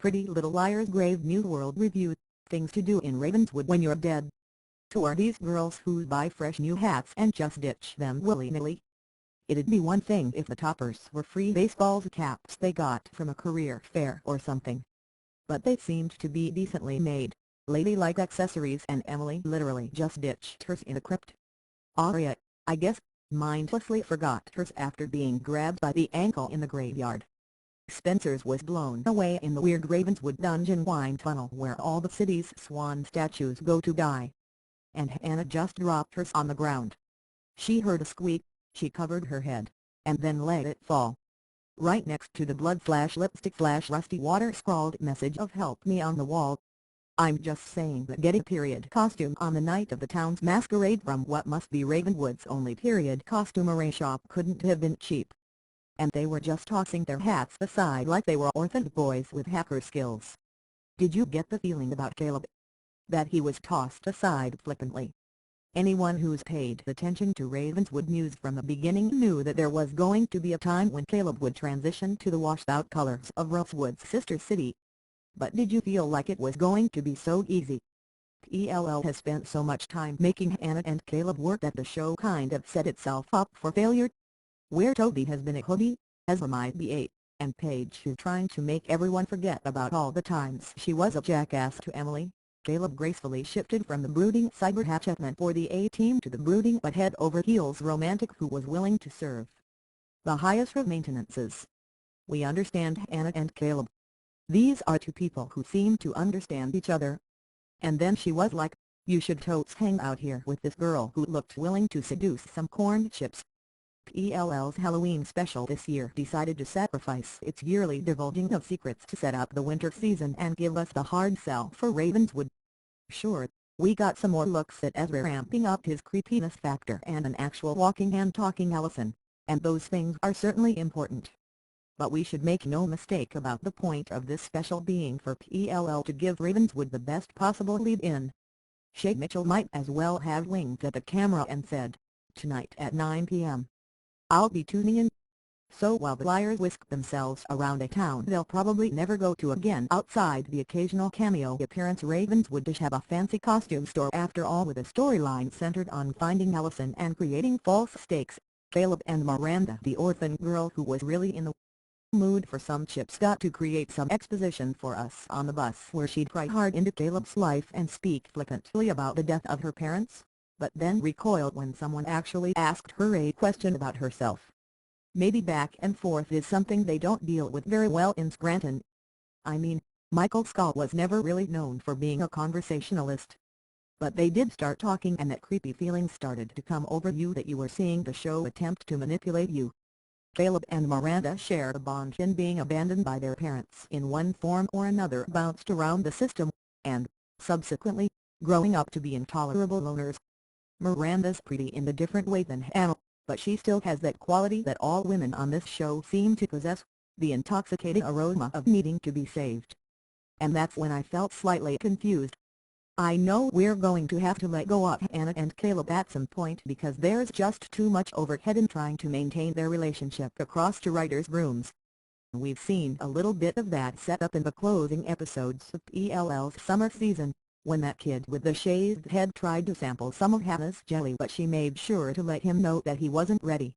Pretty Little Liars Grave New World Review, Things to Do in Ravenswood When You're Dead. Who are these girls who buy fresh new hats and just ditch them willy-nilly? It'd be one thing if the toppers were free baseball caps they got from a career fair or something. But they seemed to be decently made, ladylike accessories, and Emily literally just ditched hers in the crypt. Aria, I guess, mindlessly forgot hers after being grabbed by the ankle in the graveyard. Spencer's was blown away in the weird Ravenswood dungeon wine tunnel where all the city's swan statues go to die. And Hannah just dropped hers on the ground. She heard a squeak, she covered her head, and then let it fall. Right next to the blood/lipstick/rusty water scrawled message of "Help me" on the wall. I'm just saying that getting a period costume on the night of the town's masquerade from what must be Ravenswood's only period costumery shop couldn't have been cheap. And they were just tossing their hats aside like they were orphaned boys with hacker skills. Did you get the feeling about Caleb? That he was tossed aside flippantly? Anyone who's paid attention to Ravenswood news from the beginning knew that there was going to be a time when Caleb would transition to the washed-out colors of Ravenswood's sister city. But did you feel like it was going to be so easy? PLL has spent so much time making Hannah and Caleb work that the show kind of set itself up for failure. Where Toby has been a hoodie, Ezra might be a, and Paige is trying to make everyone forget about all the times she was a jackass to Emily, Caleb gracefully shifted from the brooding cyber hatchetman for the A-team to the brooding but head-over-heels romantic who was willing to serve the highest of maintenances. We understand Hannah and Caleb. These are two people who seem to understand each other. And then she was like, you should totes hang out here with this girl who looked willing to seduce some corn chips. PLL's Halloween special this year decided to sacrifice its yearly divulging of secrets to set up the winter season and give us the hard sell for Ravenswood. Sure, we got some more looks at Ezra ramping up his creepiness factor and an actual walking and talking Allison, and those things are certainly important. But we should make no mistake about the point of this special being for PLL to give Ravenswood the best possible lead-in. Shay Mitchell might as well have winked at the camera and said, "Tonight at 9 p.m. I'll be tuning in." So while the Liars whisk themselves around a town they'll probably never go to again outside the occasional cameo appearance, Ravenswood does have a fancy costume store after all, with a storyline centered on finding Allison and creating false stakes. Caleb and Miranda, the orphan girl who was really in the mood for some chips, got to create some exposition for us on the bus where she'd pry hard into Caleb's life and speak flippantly about the death of her parents, but then recoiled when someone actually asked her a question about herself. Maybe back and forth is something they don't deal with very well in Scranton. I mean, Michael Scott was never really known for being a conversationalist. But they did start talking and that creepy feeling started to come over you that you were seeing the show attempt to manipulate you. Caleb and Miranda share a bond in being abandoned by their parents in one form or another, bounced around the system, and, subsequently, growing up to be intolerable loners. Miranda's pretty in a different way than Hannah, but she still has that quality that all women on this show seem to possess, the intoxicating aroma of needing to be saved. And that's when I felt slightly confused. I know we're going to have to let go of Hannah and Caleb at some point because there's just too much overhead in trying to maintain their relationship across two writers' rooms. We've seen a little bit of that set up in the closing episodes of PLL's summer season, when that kid with the shaved head tried to sample some of Hannah's jelly but she made sure to let him know that he wasn't ready.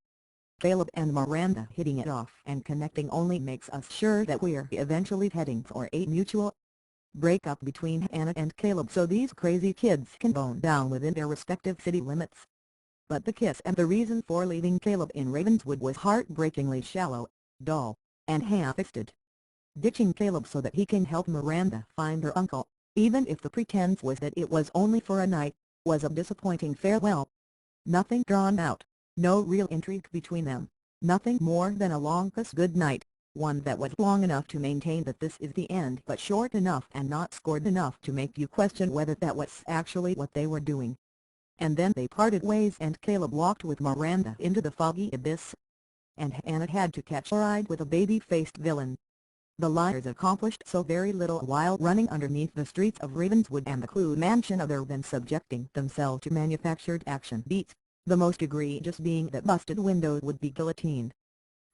Caleb and Miranda hitting it off and connecting only makes us sure that we're eventually heading for a mutual breakup between Hannah and Caleb so these crazy kids can bone down within their respective city limits. But the kiss and the reason for leaving Caleb in Ravenswood was heartbreakingly shallow, dull, and half-fisted. Ditching Caleb so that he can help Miranda find her uncle, even if the pretense was that it was only for a night, was a disappointing farewell. Nothing drawn out, no real intrigue between them, nothing more than a long kiss goodnight, one that was long enough to maintain that this is the end but short enough and not scored enough to make you question whether that was actually what they were doing. And then they parted ways and Caleb walked with Miranda into the foggy abyss. And Hannah had to catch a ride with a baby-faced villain. The Liars accomplished so very little while running underneath the streets of Ravenswood and the Clue Mansion other than subjecting themselves to manufactured action beats, the most egregious being that busted windows would be guillotined.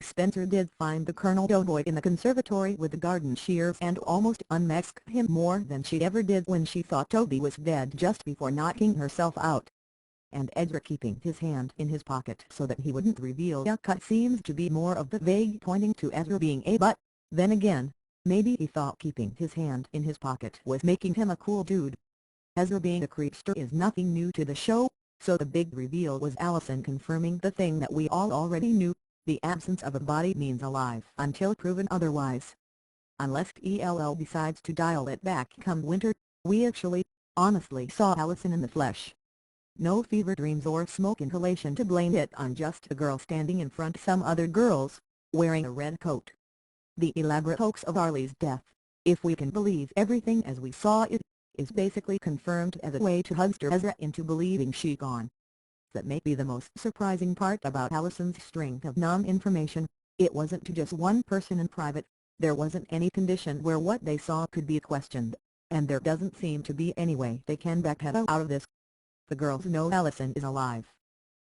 Spencer did find the Colonel Doughboy in the conservatory with the garden shears and almost unmasked him more than she ever did when she thought Toby was dead just before knocking herself out. And Ezra keeping his hand in his pocket so that he wouldn't reveal a cut seems to be more of the vague pointing to Ezra being a but, then again, maybe he thought keeping his hand in his pocket was making him a cool dude. Ezra being a creepster is nothing new to the show, so the big reveal was Allison confirming the thing that we all already knew, the absence of a body means alive until proven otherwise. Unless ELL decides to dial it back come winter, we actually, honestly saw Allison in the flesh. No fever dreams or smoke inhalation to blame it on, just a girl standing in front of some other girls, wearing a red coat. The elaborate hoax of Arlie's death, if we can believe everything as we saw it, is basically confirmed as a way to huckster Ezra into believing she's gone. That may be the most surprising part about Allison's string of non-information. It wasn't to just one person in private, there wasn't any condition where what they saw could be questioned, and there doesn't seem to be any way they can backpedal out of this. The girls know Allison is alive.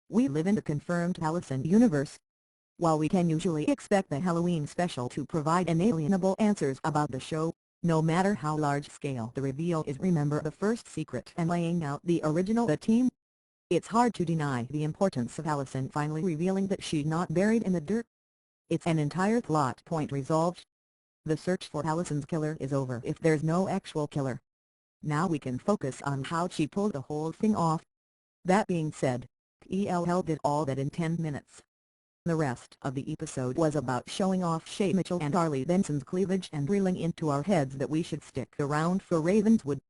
We live in the confirmed Allison universe. While we can usually expect the Halloween special to provide inalienable answers about the show, no matter how large-scale the reveal is, remember the first secret and laying out the original team. It's hard to deny the importance of Allison finally revealing that she's not buried in the dirt. It's an entire plot point resolved. The search for Allison's killer is over if there's no actual killer. Now we can focus on how she pulled the whole thing off. That being said, ELL did all that in 10 minutes. The rest of the episode was about showing off Shay Mitchell and Arlie Benson's cleavage and drilling into our heads that we should stick around for Ravenswood.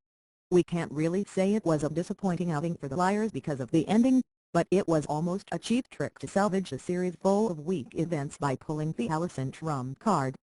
We can't really say it was a disappointing outing for the Liars because of the ending, but it was almost a cheap trick to salvage a series full of weak events by pulling the Allison trump card.